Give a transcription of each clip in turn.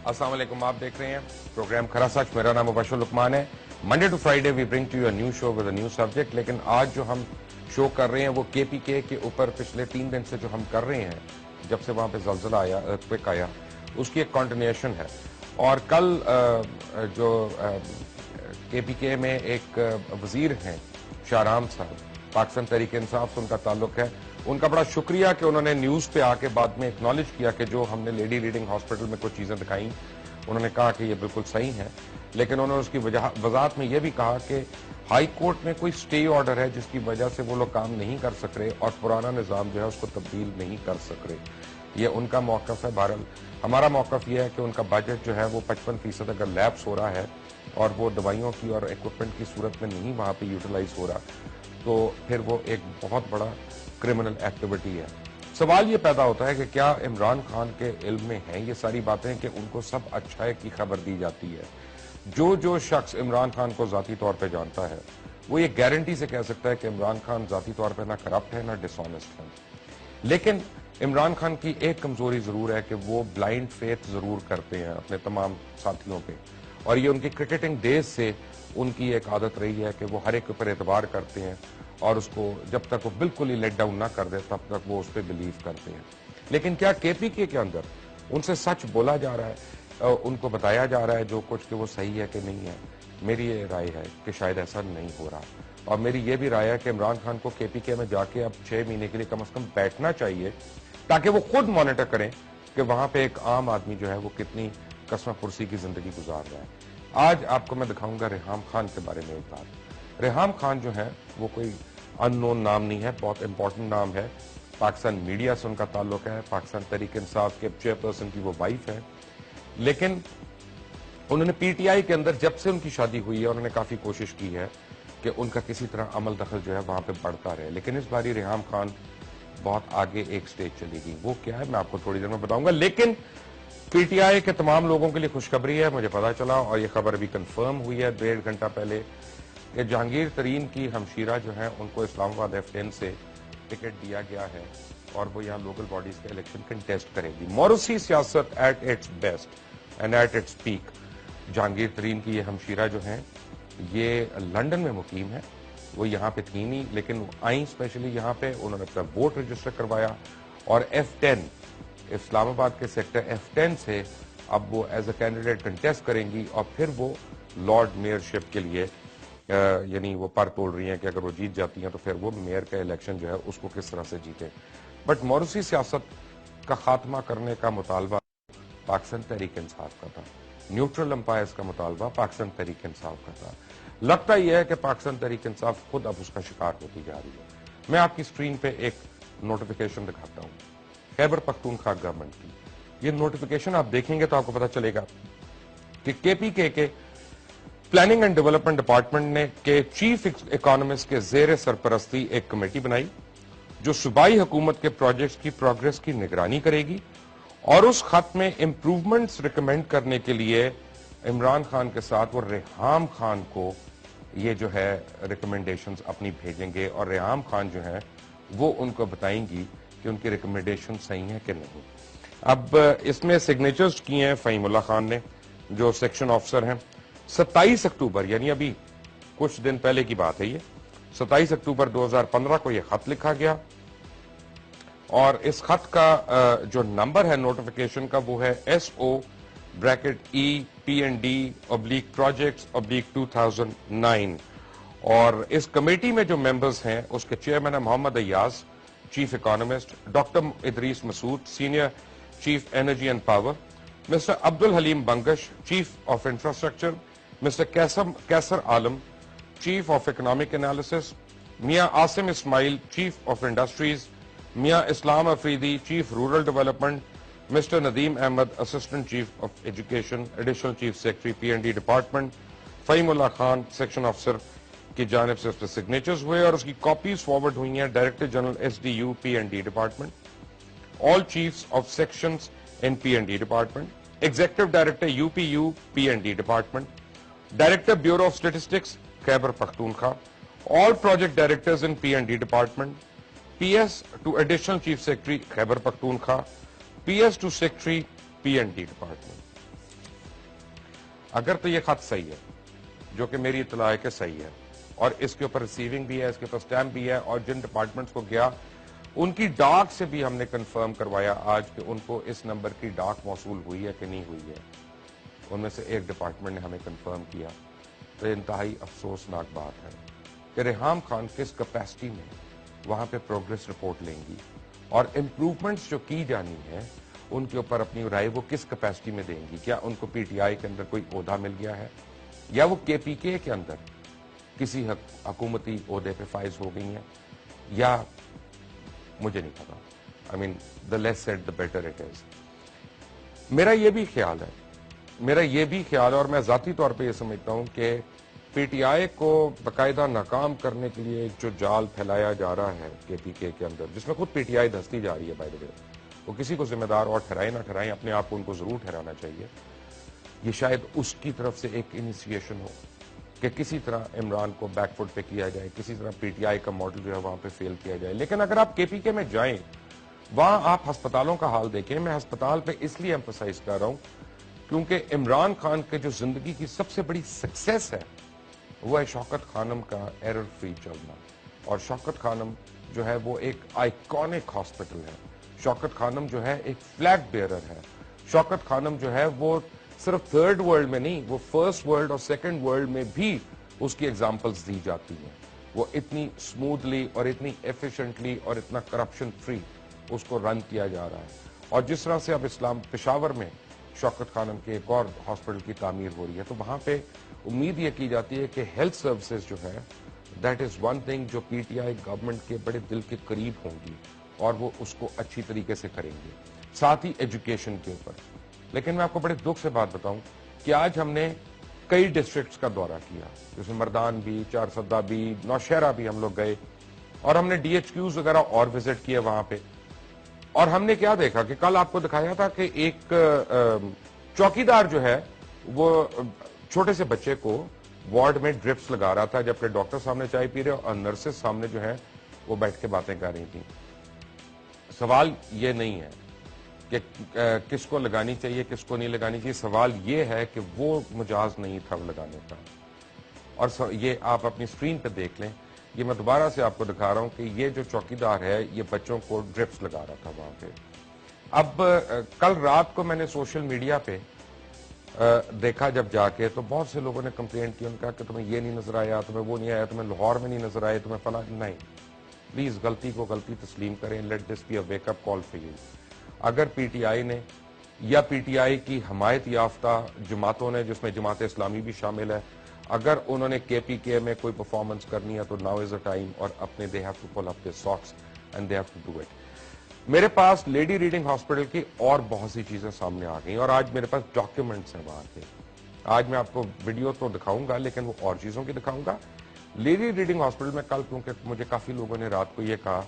السلام علیکم، آپ دیکھ رہے ہیں پروگرام کھرا سچ. میرا نام مبشر لقمان ہے. Monday to Friday we bring to you new show with a new subject. لیکن آج جو ہم شو کر رہے ہیں وہ کے پی کے اوپر پچھلے 3 دن سے جو ہم کر رہے ہیں، جب سے وہاں پہ زلزلہ آیا، ارتھکویک آیا، اس کی ایک کنٹینیوشن ہے. اور کل جو کے پی کے میں ایک وزیر ہیں شاہرام صاحب، پاکستان تحریک انصاف سے ان کا تعلق ہے. ان کا بڑا شکریہ کہ انہوں نے نیوز پہ آ کے بعد میں اکنالج کیا کہ جو ہم نے لیڈی ریڈنگ ہاسپٹل میں کچھ چیزیں دکھائیں، انہوں نے کہا کہ یہ بالکل صحیح ہے. لیکن انہوں نے اس کی وضاحت میں یہ بھی کہا کہ ہائی کورٹ میں کوئی سٹے آرڈر ہے جس کی وجہ سے وہ لوگ کام نہیں کر سک رہے اور پرانا نظام جو ہے اس کو تبدیل نہیں کر سک رہے. یہ ان کا موقف ہے. بہرحال ہمارا موقف یہ ہے کہ ان کا بجٹ جو ہے وہ 55% اگر لیپس ہو رہا ہے اور وہ دوائیوں کی اور ایکوپمنٹ کی صورت میں نہیں وہاں پہ یوٹیلائز ہو رہا، تو پھر وہ ایک بہت بڑا کرمنل ایکٹیویٹی ہے. سوال یہ پیدا ہوتا ہے کہ کیا عمران خان کے علم میں ہیں یہ ساری باتیں کہ ان کو سب اچھائی کی خبر دی جاتی ہے؟ جو شخص عمران خان کو ذاتی طور پہ جانتا ہے وہ یہ گارنٹی سے کہہ سکتا ہے کہ عمران خان ذاتی طور پہ نہ کرپٹ ہے نہ ڈس آنیسٹ ہے. لیکن عمران خان کی ایک کمزوری ضرور ہے کہ وہ بلائنڈ فیتھ ضرور کرتے ہیں اپنے تمام ساتھیوں پہ، اور یہ ان کی کرکٹنگ ڈیز سے ان کی ایک عادت رہی ہے کہ وہ ہر ایک پر اعتبار کرتے ہیں اور اس کو جب تک وہ بالکل ہی لیٹ ڈاؤن نہ کر دے تب تک وہ اس پہ بلیو کرتے ہیں. لیکن کیا کے پی کے اندر ان سے سچ بولا جا رہا ہے، ان کو بتایا جا رہا ہے جو کچھ کہ وہ صحیح ہے کہ نہیں ہے؟ میری یہ رائے ہے کہ شاید ایسا نہیں ہو رہا. اور میری یہ بھی رائے ہے کہ عمران خان کو کے پی کے میں جا کے اب 6 مہینے کے لیے کم از کم بیٹھنا چاہیے تاکہ وہ خود مانیٹر کریں کہ وہاں پہ ایک عام آدمی جو ہے وہ کتنی قسم پرسی کی زندگی گزار رہا ہے. آج آپ کو میں دکھاؤں گا ریحام خان کے بارے میں ایک بات. ریحام خان جو ہے وہ کوئی ان نون نام نہیں ہے، بہت امپورٹنٹ نام ہے. پاکستان میڈیا سے ان کا تعلق ہے، پاکستان تحریک انصاف کے چیئرپرسن کی وہ وائف ہے. لیکن انہوں نے پی ٹی آئی کے اندر جب سے ان کی شادی ہوئی ہے انہوں نے کافی کوشش کی ہے کہ ان کا کسی طرح عمل دخل جو ہے وہاں پہ بڑھتا رہے. لیکن اس باری ریحام خان بہت آگے ایک سٹیج چلی گئی. وہ کیا ہے میں آپ کو تھوڑی دیر میں بتاؤں گا. لیکن پی ٹی آئی کے تمام لوگوں کے لیے خوشخبری ہے، مجھے پتا چلا اور یہ خبر بھی کنفرم ہوئی ہے 1.5 گھنٹہ پہلے کہ جہانگیر ترین کی ہمشیرہ جو ہیں ان کو اسلام آباد F10 سے ٹکٹ دیا گیا ہے اور وہ یہاں لوکل باڈیز کے الیکشن کنٹیسٹ کرے گی. موروثی سیاست at its best and at its peak. Jahangir Tareen کی یہ ہمشیرہ جو ہیں یہ لنڈن میں مقیم ہے، وہ یہاں پہ تھی نہیں لیکن آئیں اسپیشلی یہاں پہ. انہوں نے اپنا ووٹ رجسٹر کروایا اور F10 اسلام آباد کے سیکٹر F10 سے اب وہ ایز اے کینڈیڈیٹ کنٹیسٹ کریں گی اور پھر وہ لارڈ میئر شپ کے لیے یعنی وہ پر تول رہی ہیں کہ اگر وہ جیت جاتی ہیں تو پھر وہ میئر کا الیکشن جو ہے اس کو کس طرح سے جیتے. بٹ موروثی سیاست کا خاتمہ کرنے کا مطالبہ پاکستان تحریک انصاف کا تھا، نیوٹرل امپائرز کا مطالبہ پاکستان تحریک انصاف کا تھا. لگتا یہ ہے کہ پاکستان تحریک انصاف خود اب اس کا شکار ہوتی جا رہی ہے. میں آپ کی سکرین پہ ایک نوٹیفیکیشن دکھاتا ہوں خیبر پختونخوا گورنمنٹ کی. یہ نوٹیفیکیشن آپ دیکھیں گے تو آپ کو پتا چلے گا کہ کے پی کے پلاننگ اینڈ ڈیولپمنٹ ڈپارٹمنٹ نے کے چیف اکانومسٹ کے زیر سرپرستی ایک کمیٹی بنائی جو صوبائی حکومت کے پروجیکٹس کی پروگرس کی نگرانی کرے گی اور اس خط میں امپروومنٹس ریکمینڈ کرنے کے لیے عمران خان کے ساتھ وہ ریحام خان کو یہ جو ہے ریکمنڈیشنز اپنی بھیجیں گے اور ریحام خان جو ہے وہ ان کو بتائیں گی کہ ان کی ریکمنڈیشن صحیح ہے کہ نہیں. اب اس میں سگنیچرز کی ہیں فہیم اللہ خان نے جو سیکشن آفیسر ہیں. 27 اکتوبر یعنی ابھی کچھ دن پہلے کی بات ہے، یہ 27 اکتوبر 2015 کو یہ خط لکھا گیا اور اس خط کا جو نمبر ہے نوٹیفیکیشن کا وہ ہے SO/EPND/projects/2009. اور اس کمیٹی میں جو ممبرز ہیں اس کے چیئرمین ہے Muhammad Ayaz chief economist, doctor Idrees Masood senior chief energy and power, mister Abdul Haleem Bangash chief of infrastructure, mister Qaiser Alam chief of economic analysis, Mian Asim Ismail chief of industries, Mian Islam Afridi chief rural development, mister Nadeem Ahmad assistant chief of education additional chief secretary PND department, Faheem Ullah Khan section officer کی جانب سے اس پہ signatures ہوئے اور اس کی copies forward ہوئی ہیں director general SDU PND department, all chiefs of sections in PND department, executive director UPU PND department, director Bureau of Statistics Khyber Pakhtunkhwa, all project directors in PND department, PS to additional chief secretary Khyber Pakhtunkhwa, PS to secretary PND department. اگر تو یہ خط صحیح ہے، جو کہ میری اطلاع ہے کہ صحیح ہے، اور اس کے اوپر ریسیونگ بھی ہے، اس کے اوپر اسٹیمپ بھی ہے، اور جن ڈپارٹمنٹس کو گیا ان کی ڈاک سے بھی ہم نے کنفرم کروایا آج کہ ان کو اس نمبر کی ڈاک موصول ہوئی ہے کہ نہیں ہوئی ہے، ان میں سے ایک ڈپارٹمنٹ نے ہمیں کنفرم کیا. تو انتہائی افسوسناک بات ہے کہ ریحام خان کس کیپیسٹی میں وہاں پہ پروگریس رپورٹ لیں گی اور امپروومنٹس جو کی جانی ہے ان کے اوپر اپنی رائے وہ کس کیپیسٹی میں دیں گی. کیا ان کو پی ٹی آئی کے اندر کوئی عہدہ مل گیا ہے، یا وہ کے پی کے کے اندر کسی حکومتی عہدے پہ فائز ہو گئی ہیں، یا مجھے نہیں پتا. I mean the less said the better it is. میرا یہ بھی خیال ہے اور میں ذاتی طور پہ یہ سمجھتا ہوں کہ پی ٹی آئی کو باقاعدہ ناکام کرنے کے لیے ایک جو جال پھیلایا جا رہا ہے کے پی کے اندر، جس میں خود پی ٹی آئی دھستی جا رہی ہے، بائی دا وے وہ کسی کو ذمہ دار اور ٹھہرائے نہ ٹھہرائیں، اپنے آپ کو ان کو ضرور ٹھہرانا چاہیے. یہ شاید اس کی طرف سے ایک انیشیشن ہو کہ کسی طرح عمران کو بیک فٹ پہ کیا جائے، کسی طرح پی ٹی آئی کا ماڈل جو ہے وہاں پہ فیل کیا جائے. لیکن اگر آپ کے پی کے میں جائیں، وہاں آپ ہسپتالوں کا حال دیکھیں. میں ہسپتال پہ اس لیے ایمفسائز کر رہا ہوں کیونکہ عمران خان کے جو زندگی کی سب سے بڑی سکسیس ہے وہ ہے شوکت خانم کا ایرر فری چلنا. اور شوکت خانم جو ہے وہ ایک آئیکونک ہاسپٹل ہے. شوکت خانم جو ہے ایک فلیگ بیئرر ہے. شوکت خانم جو ہے وہ صرف تھرڈ ورلڈ میں نہیں، وہ فرسٹ ورلڈ اور سیکنڈ ورلڈ میں بھی اس کی ایگزامپلز دی جاتی ہیں. وہ اتنی سموتھلی اور اتنی ایفیشنٹلی اور اتنا کرپشن فری اس کو رن کیا جا رہا ہے. اور جس طرح سے اب اسلام پشاور میں شوکت خانم کے ایک اور ہاسپٹل کی تعمیر ہو رہی ہے، تو وہاں پہ امید یہ کی جاتی ہے کہ ہیلتھ سروسز جو ہے دیٹ از ون تھنگ جو پی ٹی آئی گورنمنٹ کے بڑے دل کے قریب ہوں گی اور وہ اس کو اچھی طریقے سے کریں گے، ساتھ ہی ایجوکیشن کے اوپر. لیکن میں آپ کو بڑے دکھ سے بات بتاؤں کہ آج ہم نے کئی ڈسٹرکٹس کا دورہ کیا، جس میں مردان بھی، چارسدہ بھی، نوشہرہ بھی ہم لوگ گئے، اور ہم نے ڈی ایچ کیوز وغیرہ اور وزٹ کیے وہاں پہ. اور ہم نے کیا دیکھا کہ کل آپ کو دکھایا تھا کہ ایک چوکیدار جو ہے وہ چھوٹے سے بچے کو وارڈ میں ڈرپس لگا رہا تھا، جبکہ ڈاکٹر سامنے چائے پی رہے اور نرسز سامنے جو ہے وہ بیٹھ کے باتیں کر رہی تھیں. سوال یہ نہیں ہے کہ کس کو لگانی چاہیے کس کو نہیں لگانی چاہیے، سوال یہ ہے کہ وہ مجاز نہیں تھا لگانے کا. اور یہ آپ اپنی سکرین پہ دیکھ لیں، یہ میں دوبارہ سے آپ کو دکھا رہا ہوں کہ یہ جو چوکیدار ہے یہ بچوں کو ڈرپس لگا رہا تھا وہاں پہ. اب کل رات کو میں نے سوشل میڈیا پہ دیکھا جب جا کے، تو بہت سے لوگوں نے کمپلینٹ کی، ان کا کہ تمہیں یہ نہیں نظر آیا، تمہیں وہ نہیں آیا، تمہیں لاہور میں نہیں نظر آئے، تمہیں فلاں نہیں. پلیز غلطی کو غلطی تسلیم کریں. Let this be a wake up call for you. اگر پی ٹی آئی نے یا پی ٹی آئی کی حمایت یافتہ جماعتوں نے، جس میں جماعت اسلامی بھی شامل ہے، اگر انہوں نے کے پی کے میں کوئی پرفارمنس کرنی ہے تو ناؤ از اے ٹائم، اور اپنے they have to pull up their socks and they have to do it. میرے پاس لیڈی ریڈنگ ہاسپٹل کی اور بہت سی چیزیں سامنے آ گئیں، اور آج میرے پاس ڈاکیومنٹس ہیں وہاں کے. آج میں آپ کو ویڈیو تو دکھاؤں گا لیکن وہ اور چیزوں کی دکھاؤں گا. لیڈی ریڈنگ ہاسپٹل میں کل، کیونکہ مجھے کافی لوگوں نے رات کو یہ کہا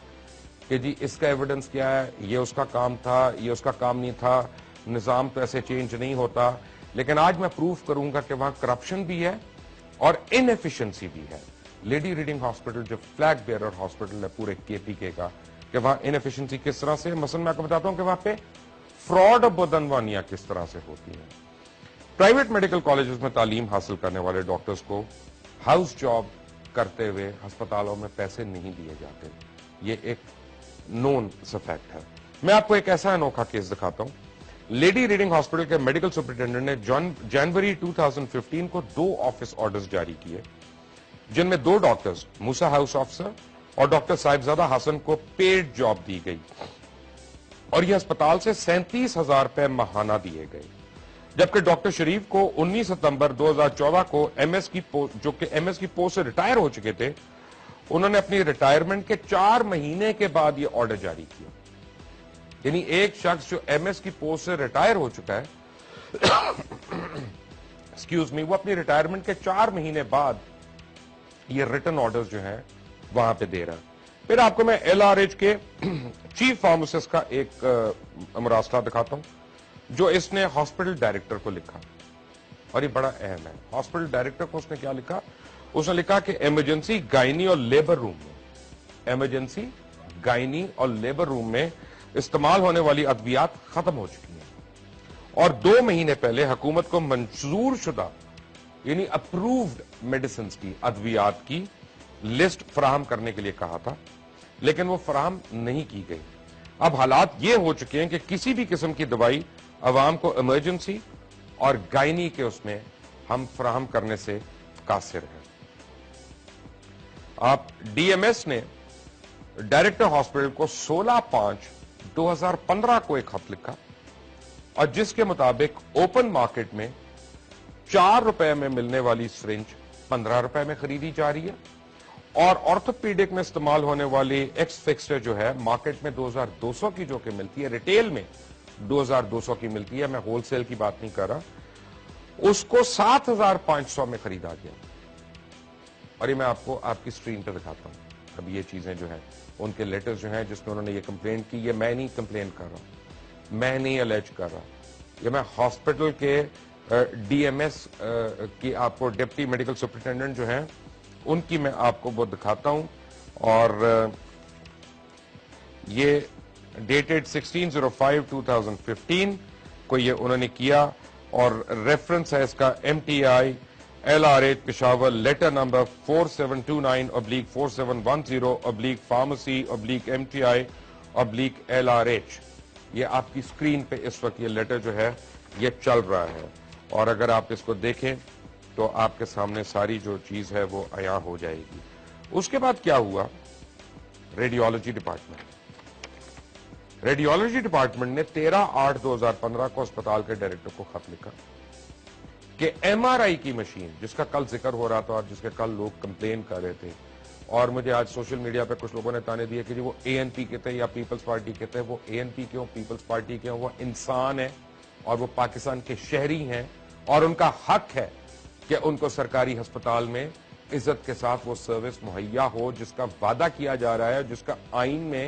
کہ جی اس کا ایویڈنس کیا ہے، یہ اس کا کام تھا، یہ اس کا کام نہیں تھا، نظام تو ایسے چینج نہیں ہوتا. لیکن آج میں پروف کروں گا کہ وہاں کرپشن بھی ہے اور ان ایفیشنسی بھی ہے. لیڈی ریڈنگ ہاسپٹل جو فلیگ بیئرر ہاسپٹل ہے پورے کے پی کے کا، کہ وہاں ان ایفیشنسی کس طرح سے، مثلا میں آپ کو بتاتا ہوں کہ وہاں پہ فراڈ بدعنوانیاں کس طرح سے ہوتی ہیں. پرائیویٹ میڈیکل کالجز میں تعلیم حاصل کرنے والے ڈاکٹرز کو ہاؤس جاب کرتے ہوئے ہسپتالوں میں پیسے نہیں دیے جاتے. یہ ایک نون فیکٹ ہے. میں آپ کو ایک ایسا انوکھا کیس دکھاتا ہوں. لیڈی ریڈنگ ہاسپٹل کے میڈیکل سپرنٹینڈنٹ نے جنوری 2015 کو 2 آفس آرڈرز جاری کیے، جن میں 2 ڈاکٹرز موسیٰ ہاؤس آفیسر اور ڈاکٹر صاحبزادہ حسن کو پیڈ جاب دی گئی، اور یہ ہسپتال سے 37,000 روپے ماہانہ دیے گئے. جبکہ ڈاکٹر شریف کو 19 ستمبر 2014 کو جو کہ ایم ایس کی پوسٹ سے ریٹائر ہو چکے تھے، انہوں نے اپنی ریٹائرمنٹ کے 4 مہینے کے بعد یہ آرڈر جاری کیا. یعنی ایک شخص جو ایم ایس کی پوسٹ سے ریٹائر ہو چکا ہے ایکسکیوز می، وہ اپنی ریٹائرمنٹ کے 4 مہینے بعد یہ ریٹن آرڈرز جو ہیں وہاں پہ دے رہا. پھر آپ کو میں ایل آر ایچ کے چیف فارماسسٹ کا ایک مراسلہ دکھاتا ہوں جو اس نے ہاسپٹل ڈائریکٹر کو لکھا، اور یہ بڑا اہم ہے. ہاسپٹل ڈائریکٹر کو اس نے کیا لکھا؟ اس نے لکھا کہ ایمرجنسی گائنی اور لیبر روم میں، ایمرجنسی گائنی اور لیبر روم میں استعمال ہونے والی ادویات ختم ہو چکی ہیں، اور 2 مہینے پہلے حکومت کو منظور شدہ یعنی اپرووڈ میڈیسنز کی ادویات کی لسٹ فراہم کرنے کے لیے کہا تھا، لیکن وہ فراہم نہیں کی گئی۔ اب حالات یہ ہو چکے ہیں کہ کسی بھی قسم کی دوائی عوام کو ایمرجنسی اور گائنی کے اس میں ہم فراہم کرنے سے قاصر ہیں۔ آپ ڈی ایم ایس نے ڈائریکٹر ہاسپٹل کو 16/5/2015 کو ایک خط لکھا اور جس کے مطابق اوپن مارکیٹ میں 4 روپے میں ملنے والی سرنج 15 روپے میں خریدی جا رہی ہے، اور آرتھوپیڈک میں استعمال ہونے والی ایکس فکسر جو ہے مارکیٹ میں 2200 کی جو کہ ملتی ہے، ریٹیل میں 2200 کی ملتی ہے، میں ہول سیل کی بات نہیں کر رہا، اس کو 7500 میں خریدا گیا۔ اور یہ میں آپ کو آپ کی اسکرین پہ دکھاتا ہوں۔ اب یہ چیزیں جو ہیں ان کے لیٹر جو ہیں جس میں انہوں نے یہ کمپلین کی، یہ میں نہیں کمپلین کر رہا، میں نہیں الیج کر رہا، یہ میں ہاسپٹل کے ڈی ایم ایس کی آپ کو ڈپٹی میڈیکل سپرنٹینڈنٹ جو ہیں ان کی میں آپ کو وہ دکھاتا ہوں، اور یہ ڈیٹڈ 16/05/2015 کو یہ انہوں نے کیا، اور ریفرنس ہے اس کا MTI LR8 Peshawar letter number 4729/4710/pharmacy/MTI/LRH۔ یہ آپ کی سکرین پہ اس وقت یہ لیٹر جو ہے یہ چل رہا ہے، اور اگر آپ اس کو دیکھیں تو آپ کے سامنے ساری جو چیز ہے وہ عیاں ہو جائے گی۔ اس کے بعد کیا ہوا؟ ریڈیولوجی ڈپارٹمنٹ نے 13/8/2015 کو اسپتال کے ڈائریکٹر کو خط لکھا کہ MRI کی مشین، جس کا کل ذکر ہو رہا تھا اور جس کے کل لوگ کمپلین کر رہے تھے، اور مجھے آج سوشل میڈیا پہ کچھ لوگوں نے تانے دیے کہ وہ ANP کے تھے یا پیپلز پارٹی کے تھے۔ وہ ANP کے ہوں، پیپلز پارٹی کے ہوں، وہ انسان ہیں اور وہ پاکستان کے شہری ہیں، اور ان کا حق ہے کہ ان کو سرکاری ہسپتال میں عزت کے ساتھ وہ سروس مہیا ہو جس کا وعدہ کیا جا رہا ہے، جس کا آئین میں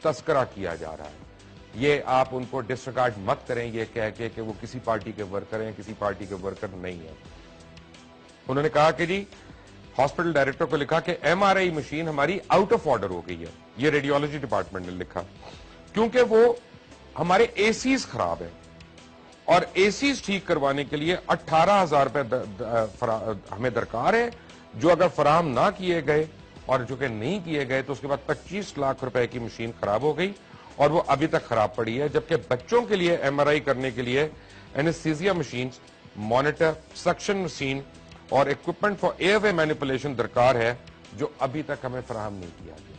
تذکرہ کیا جا رہا ہے۔ یہ آپ ان کو ڈسریگارڈ مت کریں یہ کہہ کے کہ وہ کسی پارٹی کے ورکر ہیں، کسی پارٹی کے ورکر نہیں ہیں۔ انہوں نے کہا کہ جی ہاسپٹل ڈائریکٹر کو لکھا کہ MRI مشین ہماری آؤٹ آف آرڈر ہو گئی ہے، یہ ریڈیولوجی ڈپارٹمنٹ نے لکھا، کیونکہ وہ ہمارے ACs خراب ہیں، اور ACs ٹھیک کروانے کے لیے 18,000 روپے ہمیں درکار ہے، جو اگر فراہم نہ کیے گئے اور جو کہ نہیں کیے گئے تو اس کے بعد 25 لاکھ روپے کی مشین خراب ہو گئی، اور وہ ابھی تک خراب پڑی ہے، جبکہ بچوں کے لیے MRI کرنے کے لیے anaesthesia machines, monitor, suction machine اور equipment for airway manipulation درکار ہے، جو ابھی تک ہمیں فراہم نہیں کیا گیا۔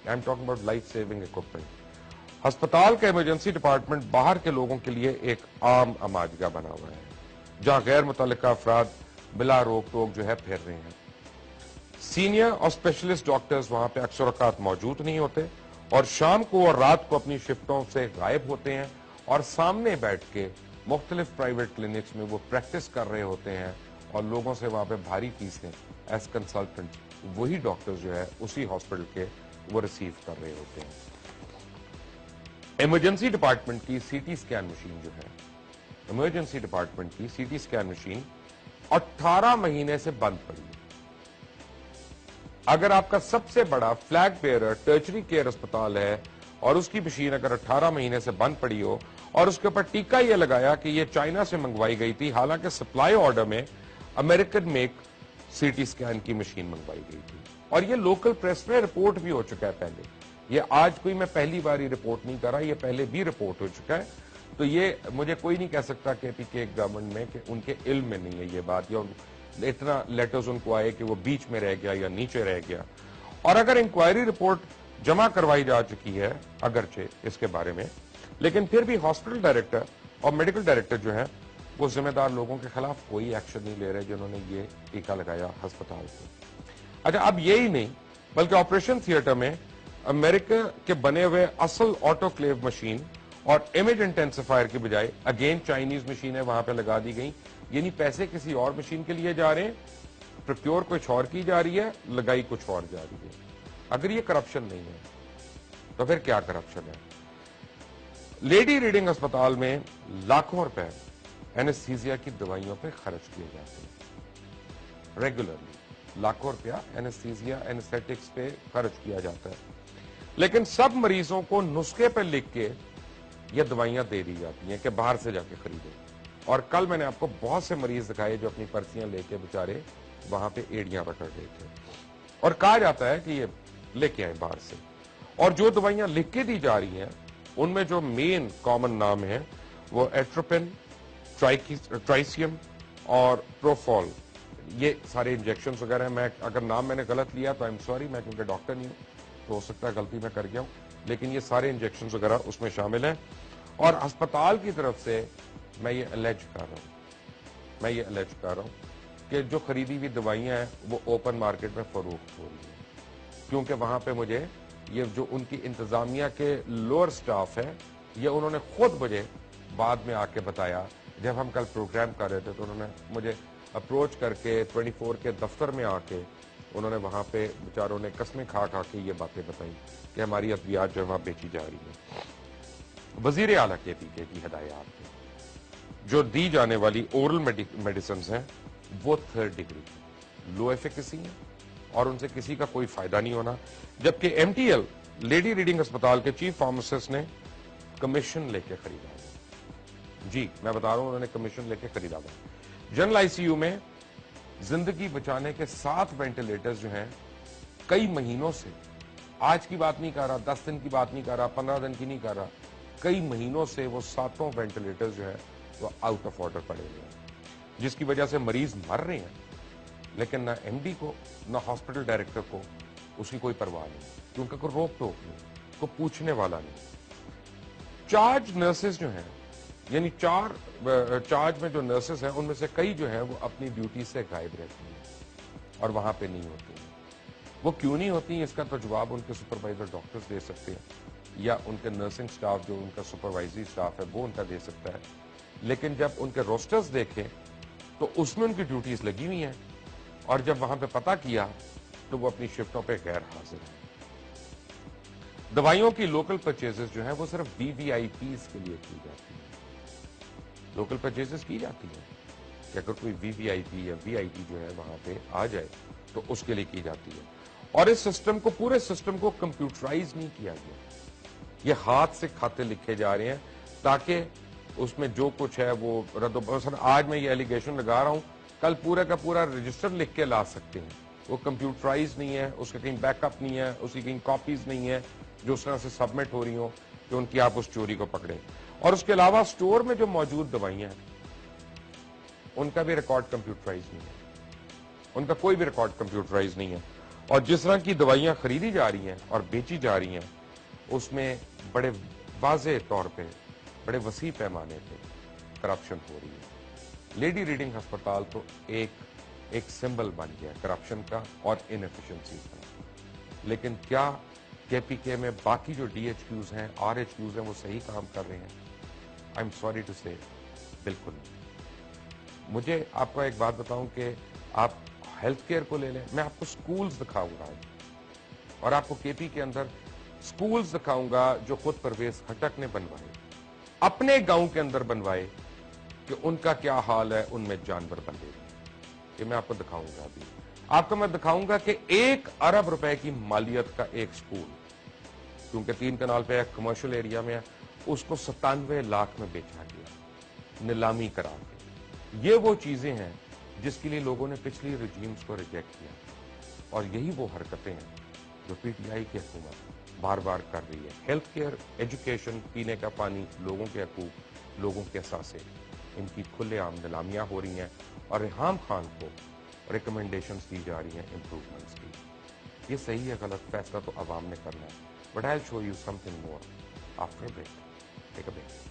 I am talking about life saving equipment. ہسپتال کا ایمرجنسی ڈپارٹمنٹ باہر کے لوگوں کے لیے ایک عام اماجگاہ بنا ہوا ہے، جہاں غیر متعلقہ افراد بلا روک ٹوک جو ہے پھر رہے ہیں۔ سینئر اور اسپیشلسٹ ڈاکٹرز وہاں پہ اکثر اوقات موجود نہیں ہوتے، اور شام کو اور رات کو اپنی شفٹوں سے غائب ہوتے ہیں، اور سامنے بیٹھ کے مختلف پرائیویٹ کلینکس میں وہ پریکٹس کر رہے ہوتے ہیں، اور لوگوں سے وہاں پہ بھاری فیسیں ایز کنسلٹنٹ وہی ڈاکٹر جو ہے اسی ہاسپٹل کے وہ ریسیو کر رہے ہوتے ہیں۔ ایمرجنسی ڈپارٹمنٹ کی CT اسکین مشین جو ہے، ایمرجنسی ڈپارٹمنٹ کی CT اسکین مشین 18 مہینے سے بند پڑی ہے۔ اگر آپ کا سب سے بڑا فلیگ بیئرر ٹرچری کیئر اسپتال ہے اور اس کی مشین اگر 18 مہینے سے بند پڑی ہو، اور اس کے اوپر ٹیکہ یہ لگایا کہ یہ چائنا سے منگوائی گئی تھی، حالانکہ سپلائی آرڈر میں امریکن میک CT اسکین کی مشین منگوائی گئی تھی، اور یہ لوکل پریس میں رپورٹ بھی ہو چکا ہے پہلے، یہ آج کوئی میں پہلی بار ہی رپورٹ نہیں کر رہا، یہ پہلے بھی رپورٹ ہو چکا ہے۔ تو یہ مجھے کوئی نہیں کہہ سکتا کہ PK گورنمنٹ میں کہ ان کے علم میں نہیں ہے یہ بات، یا اتنا لیٹرز ان کو آئے کہ وہ بیچ میں رہ گیا یا نیچے رہ گیا۔ اور اگر انکوائری رپورٹ جمع کروائی جا چکی ہے اگرچہ اس کے بارے میں، لیکن پھر بھی ہاسپٹل ڈائریکٹر اور میڈیکل ڈائریکٹر جو ہیں وہ ذمہ دار لوگوں کے خلاف کوئی ایکشن نہیں لے رہے جنہوں نے یہ ٹیکہ لگایا ہسپتال کو۔ اچھا، اب یہی نہیں بلکہ آپریشن تھیٹر میں امریکہ کے بنے ہوئے اصل آٹو کلیو مشین اور امیج انٹینسیفائر کی بجائے اگین چائنیز مشینیں وہاں پہ لگا دی گئیں، یعنی پیسے کسی اور مشین کے لیے جا رہے ہیں، پروکیور کچھ اور کی جا رہی ہے، لگائی کچھ اور جا رہی ہے۔ اگر یہ کرپشن نہیں ہے تو پھر کیا کرپشن ہے؟ لیڈی ریڈنگ اسپتال میں لاکھوں روپے اینستھیزیا کی دوائیوں پہ خرچ کیے جاتے ہیں، ریگولرلی لاکھوں روپیہ اینستھیزیا اینستھیٹکس پہ خرچ کیا جاتا ہے، لیکن سب مریضوں کو نسخے پہ لکھ کے یہ دوائیاں دے دی جاتی ہیں کہ باہر سے جا کے خریدیں. اور کل میں نے آپ کو بہت سے مریض دکھائے جو اپنی پرچیاں لے کے بےچارے وہاں پہ ایڑیاں رکھ رہے تھے, اور کہا جاتا ہے کہ یہ لے کے آئے باہر سے. اور جو دوائیاں لکھ کے دی جا رہی ہیں ان میں جو مین کامن نام ہے وہ ایٹروپن, ٹرائسیم اور پروفول, یہ سارے انجیکشنز وغیرہ ہیں. میں اگر نام میں نے غلط لیا تو آئی ایم سوری, میں کیونکہ ڈاکٹر نہیں ہوں تو ہو سکتا ہے غلطی میں کر گیا ہوں, لیکن یہ سارے انجیکشنز وغیرہ اس میں شامل ہیں. اور ہسپتال کی طرف سے میں یہ الیج کر رہا ہوں کہ جو خریدی ہوئی دوائیاں ہیں وہ اوپن مارکیٹ میں فروخت ہو رہی ہیں, کیونکہ وہاں پہ مجھے یہ جو ان کی انتظامیہ کے لوور سٹاف ہے یہ انہوں نے خود مجھے بعد میں آ کے بتایا. جب ہم کل پروگرام کر رہے تھے تو انہوں نے مجھے اپروچ کر کے 24 کے دفتر میں آ کے انہوں نے وہاں پہ بیچاروں نے قسمیں کھا کے یہ باتیں بتائیں کہ ہماری ادویات جو ہے وہاں بیچی جا رہی ہیں. وزیر اعلیٰ KPK کی ہدایات میں جو دی جانے والی اورل میڈیسنز ہیں وہ 3rd ڈگری لو ایفیکیسی ہیں اور ان سے کسی کا کوئی فائدہ نہیں ہونا, جبکہ MTL لیڈی ریڈنگ ہسپتال کے چیف فارماسسٹ نے کمیشن لے کے خریدا. جی میں بتا رہا ہوں, انہوں نے کمیشن لے کے خریدا تھا. جنرل ICU میں زندگی بچانے کے 7 وینٹیلیٹرز جو ہیں کئی مہینوں سے, آج کی بات نہیں کر رہا, 10 دن کی بات نہیں کر رہا, 15 دن کی نہیں کر رہا, کئی مہینوں سے وہ 7 وینٹیلیٹرز جو ہیں وہ آؤٹ آف آرڈر پڑے ہوئے ہیں, جس کی وجہ سے مریض مر رہے ہیں, لیکن نہ MD کو نہ ہاسپٹل ڈائریکٹر کو اس کی کوئی پرواہ نہیں, کیونکہ کوئی روک ٹوک نہیں, کوئی پوچھنے والا نہیں. چارج نرسز جو ہیں, یعنی چارج میں جو نرسز ہیں ان میں سے کئی جو ہیں وہ اپنی ڈیوٹی سے غائب رہتی ہیں اور وہاں پہ نہیں ہوتی ہیں. وہ کیوں نہیں ہوتی ہیں اس کا تو جواب ان کے سپروائزر ڈاکٹرز دے سکتے ہیں, یا ان کے نرسنگ سٹاف جو ان کا سپروائزری سٹاف ہے وہ ان کا دے سکتا ہے. لیکن جب ان کے روسٹرز دیکھیں تو اس میں ان کی ڈیوٹیز لگی ہوئی ہیں, اور جب وہاں پہ پتہ کیا تو وہ اپنی شفٹوں پہ غیر حاضر ہیں. دوائیوں کی لوکل پرچیزز جو ہیں وہ صرف VVIPs کے لیے کی جاتی ہیں. لوکل پرچیزز کی جاتی ہیں کہ اگر کوئی VVIP یا VIP جو ہے وہاں پہ آ جائے تو اس کے لیے کی جاتی ہے. اور اس سسٹم کو, پورے سسٹم کو کمپیوٹرائز نہیں کیا گیا, یہ ہاتھ سے کھاتے لکھے جا رہے ہیں تاکہ اس میں جو کچھ ہے وہ رد و بدل. آج میں یہ ایلیگیشن لگا رہا ہوں, کل پورے کا پورا رجسٹر لکھ کے لا سکتے ہیں, وہ کمپیوٹرائز نہیں ہے, اس کا کہیں بیک اپ نہیں ہے, اس کی کہیں کاپیز نہیں ہے جو اس طرح سے سبمٹ ہو رہی ہوں کہ ان کی آپ اس چوری کو پکڑیں. اور اس کے علاوہ سٹور میں جو موجود دوائیاں ہیں ان کا بھی ریکارڈ کمپیوٹرائز نہیں ہے, ان کا کوئی بھی ریکارڈ کمپیوٹرائز نہیں ہے. اور جس طرح کی دوائیاں خریدی جا رہی ہیں اور بیچی جا رہی ہیں اس میں بڑے واضح طور پہ, بڑے وسیع پیمانے پہ کرپشن ہو رہی ہے. لیڈی ریڈنگ ہسپتال تو ایک سمبل بن گیا کرپشن کا اور انفیشنسی کا. لیکن کیا KPK میں باقی جو DHQs ہیں, RHQs ہیں, وہ صحیح کام کر رہے ہیں؟ آئی ایم سوری ٹو سے, بالکل نہیں. مجھے آپ کو ایک بات بتاؤں کہ آپ ہیلتھ کیئر کو لے لیں, میں آپ کو سکولز دکھاؤں گا اور آپ کو KP کے اندر سکولز دکھاؤں گا جو خود پرویز خٹک نے بنوائے, اپنے گاؤں کے اندر بنوائے, کہ ان کا کیا حال ہے ان میں جانور بندے. یہ میں آپ کو دکھاؤں گا. ابھی آپ کو میں دکھاؤں گا کہ 1 ارب روپے کی مالیت کا ایک سکول, کیونکہ 3 کنال پہ ایک کمرشل ایریا میں ہے, اس کو 97 لاکھ میں بیچا گیا نیلامی کرا کے. یہ وہ چیزیں ہیں جس کے لیے لوگوں نے پچھلی رجیمز کو ریجیکٹ کیا, اور یہی وہ حرکتیں ہیں جو PTI کی حکومت بار بار کر رہی ہے. ہیلتھ کیئر, ایجوکیشن, پینے کا پانی, لوگوں کے حقوق, لوگوں کے اثاثے, ان کی کھلے عام نیلامیاں ہو رہی ہیں, اور ریحام خان کو ریکمنڈیشنز دی جا رہی ہیں امپروومنٹس کی. یہ صحیح ہے غلط فیصلہ تو عوام نے کرنا ہے. But I show you some thing more after break. Take a break.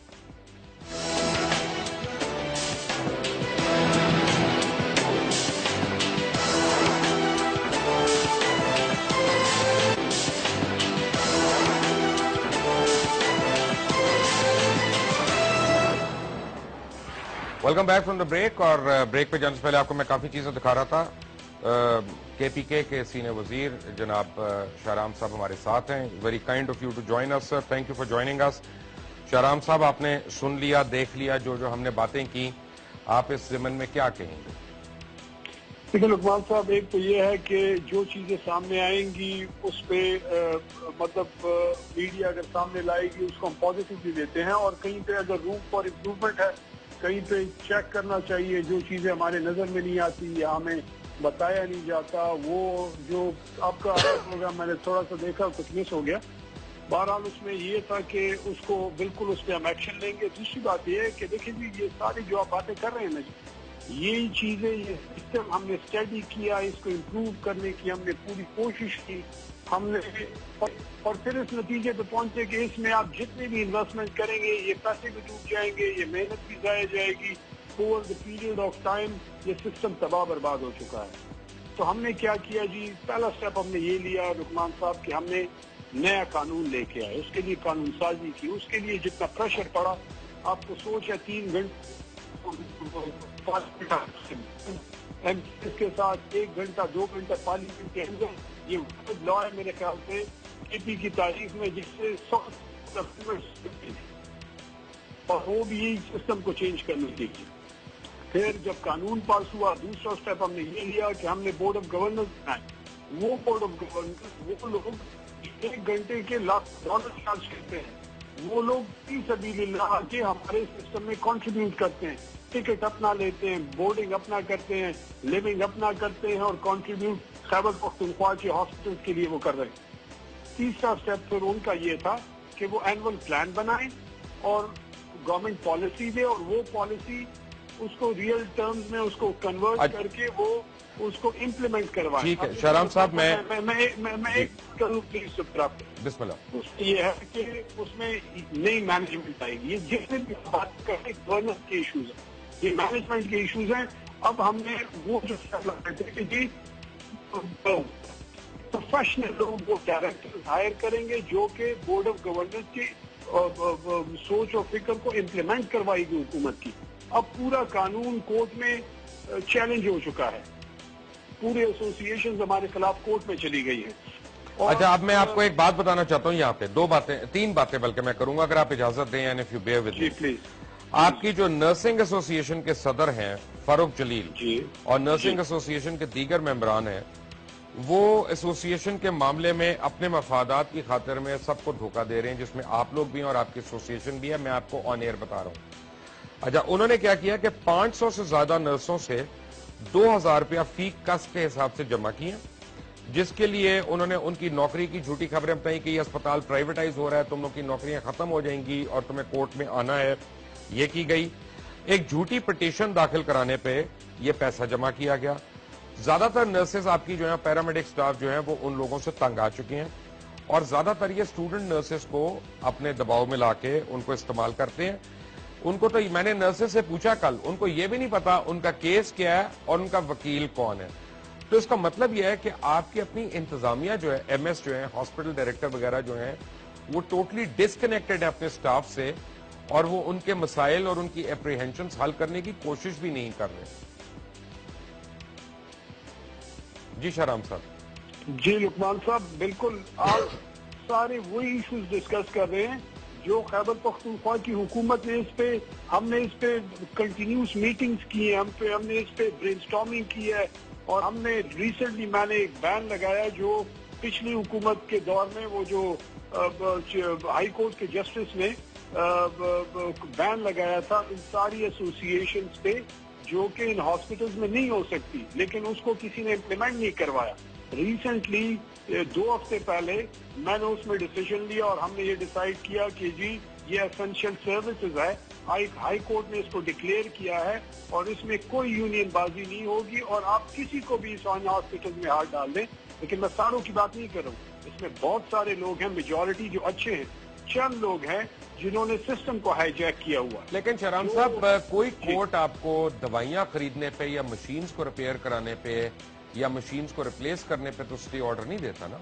Welcome back from the break. اور بریک پہ جانے سے پہلے آپ کو میں کافی چیزیں دکھا رہا تھا. KPK کے سینئر وزیر جناب شاہرام صاحب ہمارے ساتھ ہیں. Very kind of you to join us sir, thank you for joining us. Shahram صاحب, آپ نے سن لیا, دیکھ لیا جو ہم نے باتیں کی, آپ اس ضمن میں کیا کہیں گے؟ لیکن لقمان صاحب ایک تو یہ ہے کہ جو چیزیں سامنے آئیں گی اس پہ مطلب میڈیا اگر سامنے لائے گی اس کو ہم پازیٹیولی لیتے ہیں، اور کہیں پہ اگر روم فار امپروومنٹ ہے کہیں پہ چیک کرنا چاہیے، جو چیزیں ہمارے نظر میں نہیں آتی یا ہمیں بتایا نہیں جاتا، وہ جو آپ کا پروگرام میں نے تھوڑا سا دیکھا کچھ مس ہو گیا، بہرحال اس میں یہ تھا کہ اس کو بالکل اس پہ ہم ایکشن لیں گے۔ دوسری بات یہ ہے کہ دیکھیں جی یہ ساری جو آپ باتیں کر رہے ہیں نا جی، یہی چیزیں، یہ سسٹم ہم نے اسٹڈی کیا، اس کو امپروو کرنے کی ہم نے پوری کوشش کی، ہم نے اور پھر اس نتیجے پہ پہنچے کہ اس میں آپ جتنے بھی انویسٹمنٹ کریں گے یہ پیسے بھی ڈوب جائیں گے، یہ محنت بھی ضائع جائے گی، over the period of time یہ سسٹم تباہ برباد ہو چکا ہے۔ تو ہم نے کیا کیا جی، پہلا سٹیپ ہم نے یہ لیا لقمان صاحب کہ ہم نے نیا قانون لے کے آئے، اس کے لیے قانون سازی کی، اس کے لیے جتنا پریشر پڑا، آپ کو سوچ ہے 3 گھنٹے اس کے ساتھ 1 گھنٹہ 2 گھنٹہ پارلیمنٹ کے اندر، یہ لا ہے میرے خیال سے کے پی کی تاریخ میں جس سے 100 اور وہ بھی یہی سسٹم کو چینج کرنے کے لیے۔ پھر جب قانون پاس ہوا، دوسرا سٹیپ ہم نے یہ لیا کہ ہم نے بورڈ آف گورننس بنائے۔ وہ بورڈ آف گورننس وہ لوگ 1 گھنٹے کے $1,00,000 چارج کرتے ہیں، وہ لوگ فی سبیل اللہ کے ہمارے سسٹم میں کنٹریبیوٹ کرتے ہیں، ٹکٹ اپنا لیتے ہیں، بورڈنگ اپنا کرتے ہیں، لیونگ اپنا کرتے ہیں اور کنٹریبیوٹ خیبر پختونخوا کے ہاسپٹل کے لیے وہ کر رہے ہیں۔ تیسرا سٹیپ پھر ان کا یہ تھا کہ وہ اینول پلان بنائیں اور گورنمنٹ پالیسی دے، اور وہ پالیسی اس کو ریئل ٹرمز میں اس کو کنورٹ کر کے وہ اس کو امپلیمنٹ کروائیں۔ ٹھیک ہے شہرام صاحب، میں ایک کروں پلیز بسم اللہ۔ اس یہ ہے کہ اس میں نئی مینجمنٹ آئے گی، یہ جتنے بھی بات کریں گورننس کے ایشوز ہیں، یہ مینجمنٹ کے ایشوز ہیں۔ اب ہم نے وہ جو کہتے ہیں کہ جی پروفیشنل لوگ وہ ڈائریکٹر ہائر کریں گے جو کہ بورڈ آف گورننس کی سوچ اور فکر کو امپلیمنٹ کروائے گی حکومت کی۔ اب پورا قانون کورٹ میں چیلنج ہو چکا ہے، پورے ایسوسیشن ہمارے خلاف کورٹ میں چلی گئی ہیں۔ اچھا، اب میں آپ کو ایک بات بتانا چاہتا ہوں، یہاں پہ 3 باتیں بلکہ میں کروں گا اگر آپ اجازت دیں، and if you bear with me۔ جی پلیز۔ آپ کی جو نرسنگ ایسوسیشن کے صدر ہیں فاروق جلیل جی اور نرسنگ ایسوسیشن کے دیگر ممبران ہیں، وہ ایسوسیشن کے معاملے میں اپنے مفادات کی خاطر میں سب کو دھوکہ دے رہے ہیں، جس میں آپ لوگ بھی ہیں اور آپ کی ایسوسیشن بھی ہے، میں آپ کو آن ایئر بتا رہا ہوں۔ اچھا، انہوں نے کیا کیا کہ 500 سے زیادہ نرسوں سے 2,000 روپیہ فی کس کے حساب سے جمع کیے، جس کے لیے انہوں نے ان کی نوکری کی جھوٹی خبریں بتائیں کہ یہ اسپتال پرائیویٹائز ہو رہا ہے، تم لوگ کی نوکریاں ختم ہو جائیں گی اور تمہیں کورٹ میں آنا ہے، یہ کی گئی۔ ایک جھوٹی پٹیشن داخل کرانے پہ یہ پیسہ جمع کیا گیا۔ زیادہ تر نرسز آپ کی جو ہیں، پیرامیڈک سٹاف جو ہیں، وہ ان لوگوں سے تنگ آ چکے ہیں اور زیادہ تر یہ اسٹوڈنٹ نرسز کو اپنے دباؤ میں لا کے ان کو استعمال کرتے ہیں۔ ان کو تو میں نے نرسز سے پوچھا کل، ان کو یہ بھی نہیں پتا ان کا کیس کیا ہے اور ان کا وکیل کون ہے۔ تو اس کا مطلب یہ ہے کہ آپ کی اپنی انتظامیہ جو ہے، ایم ایس جو ہیں، ہاسپٹل ڈائریکٹر وغیرہ جو ہیں، وہ ٹوٹلی ڈسکنیکٹڈ ہے اپنے سٹاف سے، اور وہ ان کے مسائل اور ان کی اپریہنشنز حل کرنے کی کوشش بھی نہیں کر رہے۔ جی شہرام صاحب۔ جی لقمان صاحب، بالکل آپ سارے وہی ایشوز ڈسکس کر رہے ہیں جو خیبر پختونخوا کی حکومت نے ہم نے اس پہ کنٹینیوس میٹنگز کی ہیں، ہم نے اس پہ برین سٹارمنگ کی ہے، اور ہم نے ریسنٹلی میں نے ایک بین لگایا جو پچھلی حکومت کے دور میں وہ جو ہائی کورٹ کے جسٹس نے بین لگایا تھا ان ساری ایسوسیشنز پہ جو کہ ان ہاسپٹلز میں نہیں ہو سکتی، لیکن اس کو کسی نے امپلیمنٹ نہیں کروایا۔ ریسنٹلی 2 ہفتے پہلے میں نے اس میں ڈیسیژن لیا اور ہم نے یہ ڈیسائیڈ کیا کہ جی یہ اسینشیل سروسز ہے، ہائی کورٹ نے اس کو ڈکلیئر کیا ہے اور اس میں کوئی یونین بازی نہیں ہوگی، اور آپ کسی کو بھی اس ہاسپٹل میں ہاتھ ڈال دیں۔ لیکن میں ساروں کی بات نہیں کر رہا ہوں، اس میں بہت سارے لوگ ہیں، میجورٹی جو اچھے ہیں، چند لوگ ہیں جنہوں نے سسٹم کو ہائی جیک کیا ہوا۔ لیکن شہرام صاحب، کوئی کورٹ آپ کو دوائیاں خریدنے پہ یا مشینز کو ریپیئر کرانے پہ یا مشینز کو ریپلیس کرنے پہ تو اسٹے آرڈر نہیں دیتا نا؟